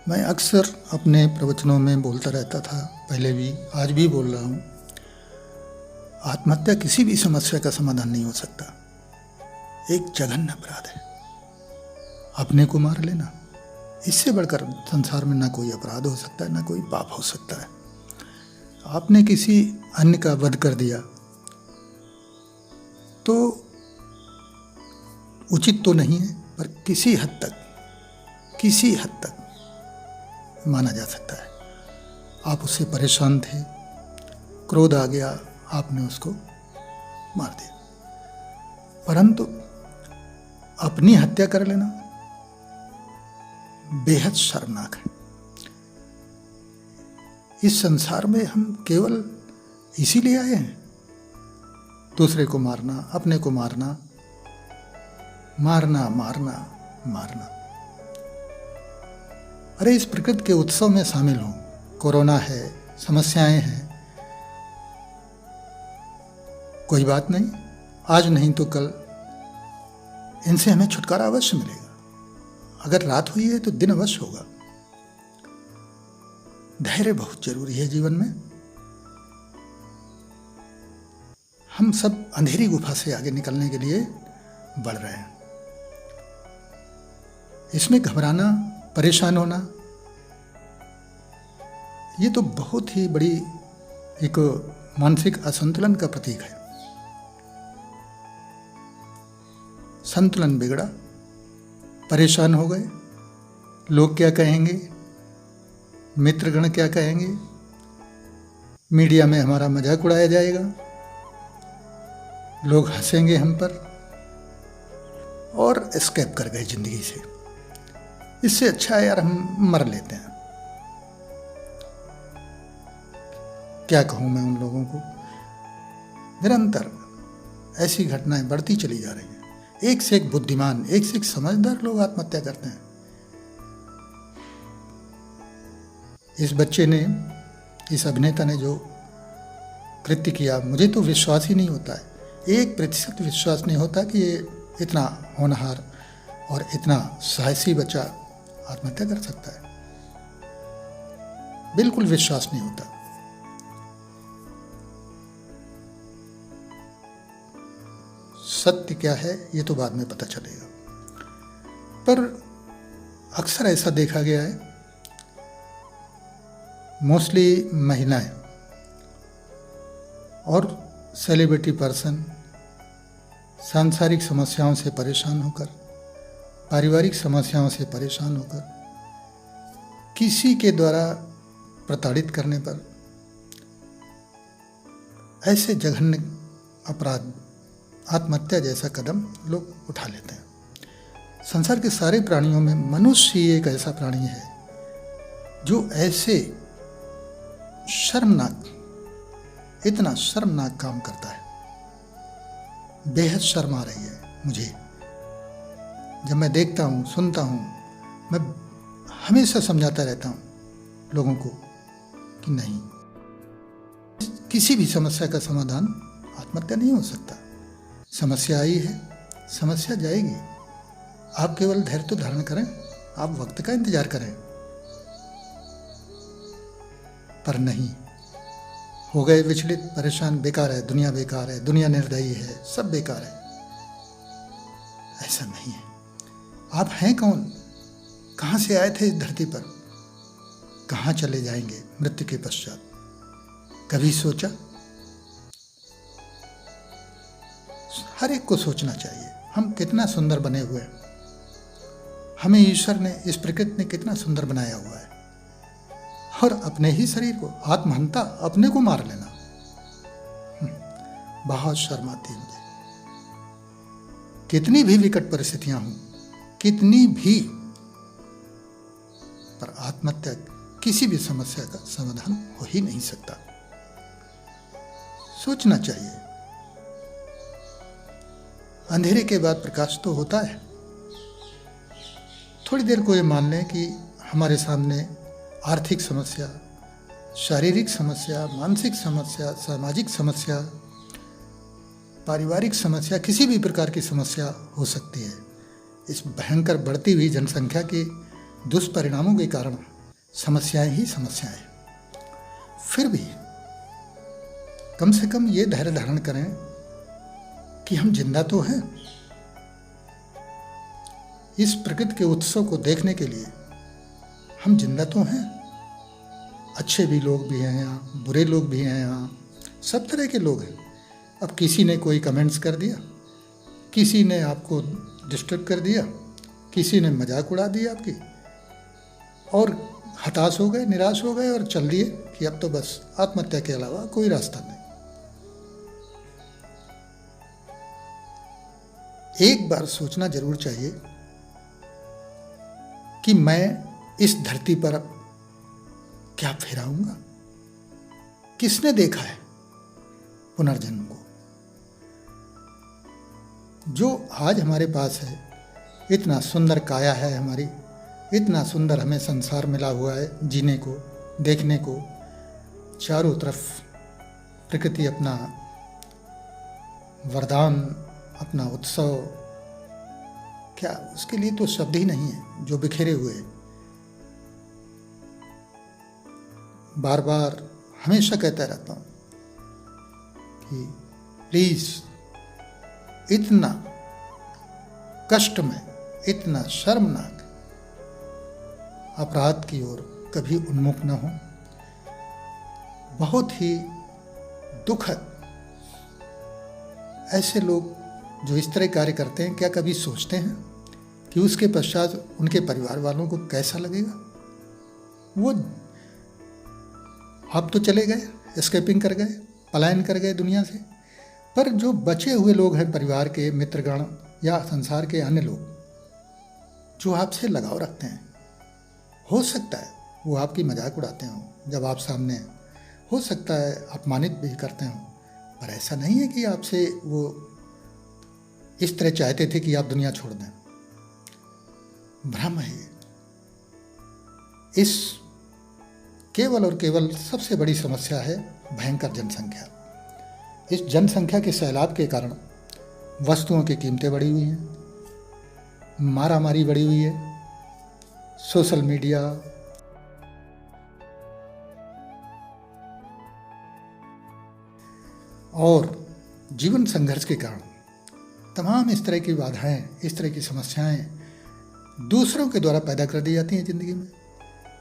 मैं अक्सर अपने प्रवचनों में बोलता रहता था, पहले भी, आज भी बोल रहा हूँ। आत्महत्या किसी भी समस्या का समाधान नहीं हो सकता। एक जघन्य अपराध है अपने को मार लेना। इससे बढ़कर संसार में ना कोई अपराध हो सकता है, ना कोई पाप हो सकता है। आपने किसी अन्य का वध कर दिया तो उचित तो नहीं है, पर किसी हद तक माना जा सकता है। आप उससे परेशान थे, क्रोध आ गया, आपने उसको मार दिया। परंतु अपनी हत्या कर लेना बेहद शर्मनाक है। इस संसार में हम केवल इसीलिए आए हैं, दूसरे को मारना, अपने को मारना, मारना मारना मारना। अरे इस प्रकृति के उत्सव में शामिल हो। कोरोना है, समस्याएं हैं, कोई बात नहीं, आज नहीं तो कल इनसे हमें छुटकारा अवश्य मिलेगा। अगर रात हुई है तो दिन अवश्य होगा। धैर्य बहुत जरूरी है जीवन में। हम सब अंधेरी गुफा से आगे निकलने के लिए बढ़ रहे हैं। इसमें घबराना, परेशान होना, ये तो बहुत ही बड़ी एक मानसिक असंतुलन का प्रतीक है। संतुलन बिगड़ा, परेशान हो गए, लोग क्या कहेंगे, मित्रगण क्या कहेंगे, मीडिया में हमारा मजाक उड़ाया जाएगा, लोग हंसेंगे हम पर, और एस्केप कर गए जिंदगी से। इससे अच्छा है यार हम मर लेते हैं। क्या कहूं मैं उन लोगों को। निरंतर ऐसी घटनाएं बढ़ती चली जा रही हैं। एक से एक बुद्धिमान, एक से एक समझदार लोग आत्महत्या करते हैं। इस बच्चे ने, इस अभिनेता ने जो कृत्य किया, मुझे तो विश्वास ही नहीं होता है, 1% विश्वास नहीं होता कि ये इतना होनहार और इतना साहसी बच्चा आत्महत्या कर सकता है। बिल्कुल विश्वास नहीं होता। सत्य क्या है ये तो बाद में पता चलेगा, पर अक्सर ऐसा देखा गया है, मोस्टली महिलाएं और सेलिब्रिटी पर्सन सांसारिक समस्याओं से परेशान होकर, पारिवारिक समस्याओं से परेशान होकर, किसी के द्वारा प्रताड़ित करने पर ऐसे जघन्य अपराध, आत्महत्या जैसा कदम लोग उठा लेते हैं। संसार के सारे प्राणियों में मनुष्य ही एक ऐसा प्राणी है जो ऐसे शर्मनाक, इतना शर्मनाक काम करता है। बेहद शर्म आ रही है मुझे जब मैं देखता हूँ, सुनता हूँ। मैं हमेशा समझाता रहता हूँ लोगों को कि नहीं, किसी भी समस्या का समाधान आत्महत्या नहीं हो सकता। समस्या आई है, समस्या जाएगी। आप केवल धैर्य तो धारण करें, आप वक्त का इंतजार करें। पर नहीं, हो गए विचलित, परेशान, बेकार है, दुनिया बेकार है, दुनिया निर्दयी है, सब बेकार है। ऐसा नहीं है। आप हैं कौन? कहाँ से आए थे इस धरती पर? कहाँ चले जाएंगे मृत्यु के पश्चात? कभी सोचा? हर एक को सोचना चाहिए, हम कितना सुंदर बने हुए हैं। हमें ईश्वर ने, इस प्रकृति ने कितना सुंदर बनाया हुआ है। और अपने ही शरीर को, आत्महंता, अपने को मार लेना, बहुत शर्म आती है मुझे। कितनी भी विकट परिस्थितियां हों, कितनी भी, पर आत्महत्या किसी भी समस्या का समाधान हो ही नहीं सकता। सोचना चाहिए। अंधेरे के बाद प्रकाश तो होता है। थोड़ी देर को ये मान लें कि हमारे सामने आर्थिक समस्या, शारीरिक समस्या, मानसिक समस्या, सामाजिक समस्या, पारिवारिक समस्या, किसी भी प्रकार की समस्या हो सकती है। इस भयंकर बढ़ती हुई जनसंख्या के दुष्परिणामों के कारण समस्याएं ही समस्याएं। फिर भी कम से कम ये धैर्य धारण करें कि हम जिंदा तो हैं। इस प्रकृति के उत्सव को देखने के लिए हम जिंदा तो हैं। अच्छे भी लोग भी हैं यहाँ, बुरे लोग भी हैं यहाँ, सब तरह के लोग हैं। अब किसी ने कोई कमेंट्स कर दिया, किसी ने आपको डिस्टर्ब कर दिया, किसी ने मजाक उड़ा दिया आपकी, और हताश हो गए, निराश हो गए और चल दिए कि अब तो बस आत्महत्या के अलावा कोई रास्ता नहीं। एक बार सोचना जरूर चाहिए कि मैं इस धरती पर क्या फिराऊंगा। किसने देखा है पुनर्जन्म को? जो आज हमारे पास है, इतना सुंदर काया है हमारी, इतना सुंदर हमें संसार मिला हुआ है जीने को, देखने को। चारों तरफ प्रकृति अपना वरदान, अपना उत्सव, क्या उसके लिए तो शब्द ही नहीं है, जो बिखेरे हुए हैं। बार बार हमेशा कहता रहता हूँ कि प्लीज इतना कष्ट में, इतना शर्मनाक अपराध की ओर कभी उन्मुख न हो। बहुत ही दुखद, ऐसे लोग जो इस तरह कार्य करते हैं, क्या कभी सोचते हैं कि उसके पश्चात उनके परिवार वालों को कैसा लगेगा? वो अब तो चले गए, एस्केपिंग कर गए, पलायन कर गए दुनिया से, पर जो बचे हुए लोग हैं, परिवार के मित्रगण या संसार के अन्य लोग जो आपसे लगाव रखते हैं, हो सकता है वो आपकी मजाक उड़ाते हों जब आप सामने हैं, हो सकता है अपमानित भी करते हों, पर ऐसा नहीं है कि आपसे वो इस तरह चाहते थे कि आप दुनिया छोड़ दें। भ्रम है। इस केवल और केवल सबसे बड़ी समस्या है भयंकर जनसंख्या। इस जनसंख्या के सैलाब के कारण वस्तुओं की कीमतें बढ़ी हुई हैं, मारामारी बढ़ी हुई है, सोशल मीडिया, और जीवन संघर्ष के कारण तमाम इस तरह की बाधाएं, इस तरह की समस्याएं दूसरों के द्वारा पैदा कर दी जाती हैं जिंदगी में।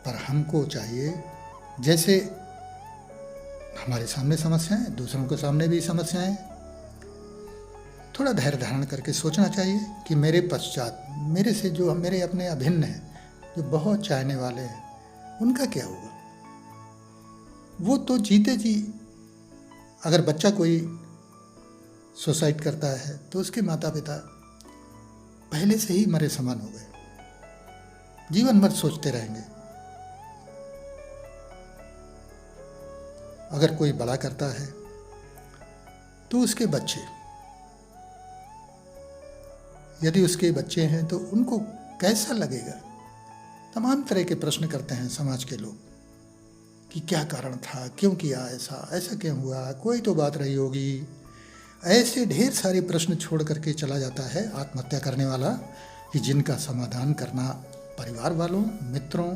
पर हमको चाहिए, जैसे हमारे सामने समस्याएं, दूसरों के सामने भी समस्याएं, थोड़ा धैर्य धारण करके सोचना चाहिए कि मेरे पश्चात, मेरे से जो मेरे अपने अभिन्न हैं, जो बहुत चाहने वाले हैं, उनका क्या होगा? वो तो जीते जी, अगर बच्चा कोई सुसाइड करता है तो उसके माता पिता पहले से ही मरे समान हो गए, जीवन भर सोचते रहेंगे। अगर कोई बड़ा करता है तो उसके बच्चे, यदि उसके बच्चे हैं तो उनको कैसा लगेगा? तमाम तरह के प्रश्न करते हैं समाज के लोग कि क्या कारण था, क्यों किया ऐसा, ऐसा क्यों हुआ, कोई तो बात रही होगी। ऐसे ढेर सारे प्रश्न छोड़ करके चला जाता है आत्महत्या करने वाला, कि जिनका समाधान करना परिवार वालों, मित्रों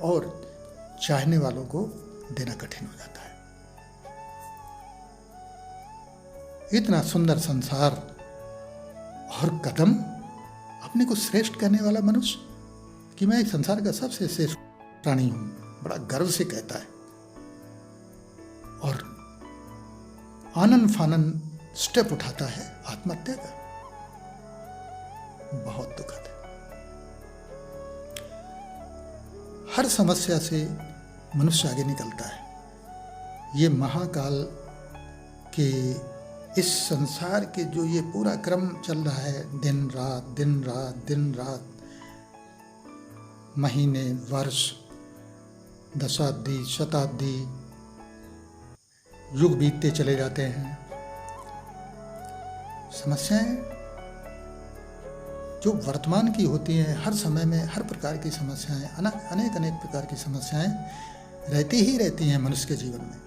और चाहने वालों को देना कठिन हो जाता है। इतना सुंदर संसार और कदम, अपने को श्रेष्ठ कहने वाला मनुष्य कि मैं एक संसार का सबसे श्रेष्ठ प्राणी हूं, बड़ा गर्व से कहता है, और आनन फानन स्टेप उठाता है आत्महत्या का। बहुत दुखद है। हर समस्या से मनुष्य आगे निकलता है। ये महाकाल के इस संसार के जो ये पूरा क्रम चल रहा है, दिन रात दिन रात दिन रात, महीने, वर्ष, दशाब्दी, शताब्दी, युग बीतते चले जाते हैं। समस्याएं जो वर्तमान की होती हैं, हर समय में हर प्रकार की समस्याएं, अनेक अनेक प्रकार की समस्याएं रहती ही रहती हैं मनुष्य के जीवन में।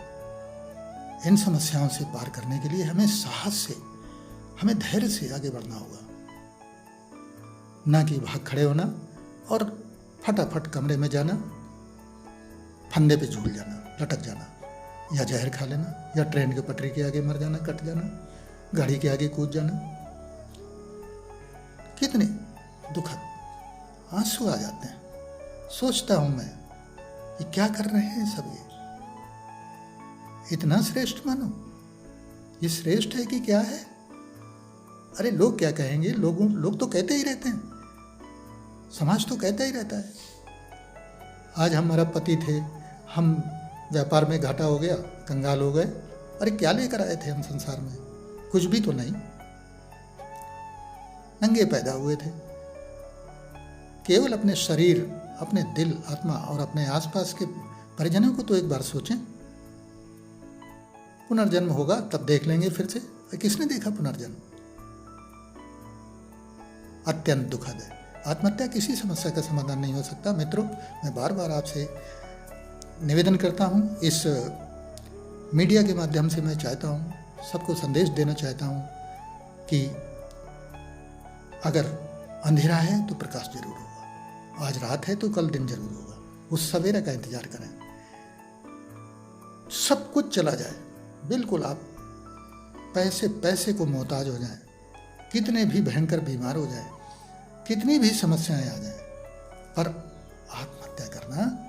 इन समस्याओं से पार करने के लिए हमें साहस से, हमें धैर्य से आगे बढ़ना होगा, ना कि भाग खड़े होना और फटाफट कमरे में जाना फंदे पे झूल जाना, लटक जाना, या जहर खा लेना, या ट्रेन के पटरी के आगे मर जाना, कट जाना, गाड़ी के आगे कूद जाना। कितने दुखद आंसू आ जाते हैं। सोचता हूं मैं, ये क्या कर रहे हैं सब? ये इतना श्रेष्ठ मानो? ये श्रेष्ठ है कि क्या है? अरे लोग क्या कहेंगे? लोग तो कहते ही रहते हैं, समाज तो कहता ही रहता है। आज हमारा पति थे, हम व्यापार में घाटा हो गया, कंगाल हो गए। अरे क्या लेकर आए थे हम संसार में? कुछ भी तो नहीं, नंगे पैदा हुए थे। केवल अपने शरीर, अपने दिल, आत्मा और अपने आसपास के परिजनों को तो एक बार सोचें। पुनर्जन्म होगा तब देख लेंगे फिर से। किसने देखा पुनर्जन्म? अत्यंत दुखद है। आत्महत्या किसी समस्या का समाधान नहीं हो सकता। मित्रों, मैं बार बार आपसे निवेदन करता हूँ, इस मीडिया के माध्यम से मैं चाहता हूँ, सबको संदेश देना चाहता हूँ कि अगर अंधेरा है तो प्रकाश जरूर होगा, आज रात है तो कल दिन जरूर होगा। उस सवेरे का इंतजार करें। सब कुछ चला जाए, बिल्कुल आप पैसे को मोहताज हो जाएं, कितने भी भयंकर बीमार हो जाए, कितनी भी समस्याएं आ जाए, पर आत्महत्या करना,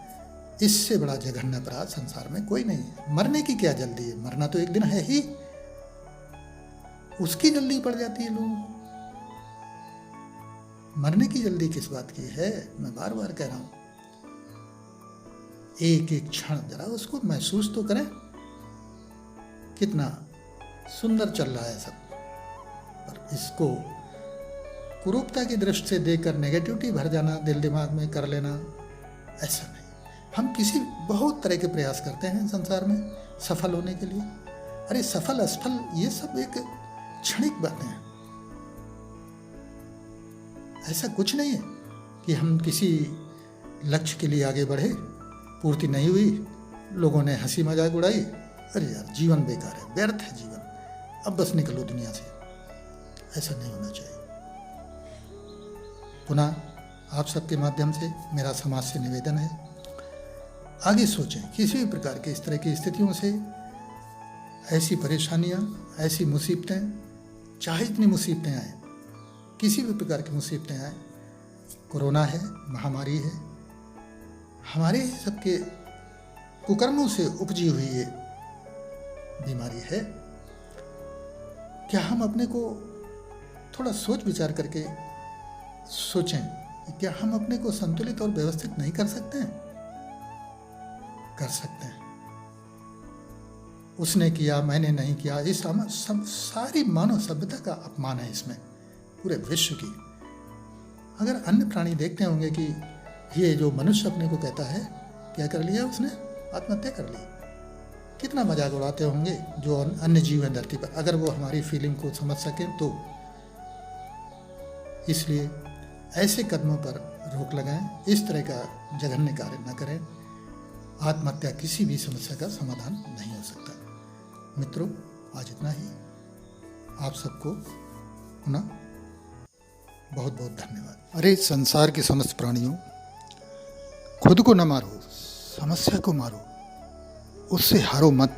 इससे बड़ा जघन्य अपराध संसार में कोई नहीं है। मरने की क्या जल्दी है? मरना तो एक दिन है ही, उसकी जल्दी पड़ जाती है लोगों को। मरने की जल्दी किस बात की है? मैं बार बार कह रहा हूं, एक एक क्षण जरा उसको महसूस तो करें। कितना सुंदर चल रहा है सब, पर इसको कुरूपता की दृष्टि से देखकर नेगेटिविटी भर जाना, दिल दिमाग में कर लेना, ऐसा नहीं। हम बहुत तरह के प्रयास करते हैं संसार में सफल होने के लिए। अरे सफल असफल ये सब एक क्षणिक बातें हैं। ऐसा कुछ नहीं है कि हम किसी लक्ष्य के लिए आगे बढ़े, पूर्ति नहीं हुई, लोगों ने हंसी मजाक उड़ाई, अरे यार जीवन बेकार है, व्यर्थ है जीवन, अब बस निकलो दुनिया से। ऐसा नहीं होना चाहिए। पुनः आप सबके माध्यम से मेरा समाज से निवेदन है, आगे सोचें। किसी भी प्रकार की इस तरह की स्थितियों से, ऐसी परेशानियां, ऐसी मुसीबतें, चाहे इतनी मुसीबतें आए, किसी भी प्रकार की मुसीबतें आए, कोरोना है, महामारी है, हमारे सबके कुकर्मों से उपजी हुई ये बीमारी है। क्या हम अपने को थोड़ा सोच विचार करके सोचें कि क्या हम अपने को संतुलित और व्यवस्थित नहीं कर सकते हैं? कर सकते हैं। उसने किया, मैंने नहीं किया, इस सारी मानव सभ्यता का अपमान है इसमें, पूरे विश्व की। अगर अन्य प्राणी देखते होंगे कि ये जो मनुष्य अपने को कहता है, क्या कर लिया उसने? आत्महत्या कर ली। कितना मजाक उड़ाते होंगे जो अन्य जीव हैं धरती पर, अगर वो हमारी फीलिंग को समझ सकें तो। इसलिए ऐसे कदमों पर रोक लगाएं, इस तरह का जघन्य कार्य न करें। आत्महत्या किसी भी समस्या का समाधान नहीं हो सकता। मित्रों, आज इतना ही। आप सबको पुनः बहुत बहुत धन्यवाद। अरे संसार के समस्त प्राणियों, खुद को न मारो, समस्या को मारो, उससे हारो मत।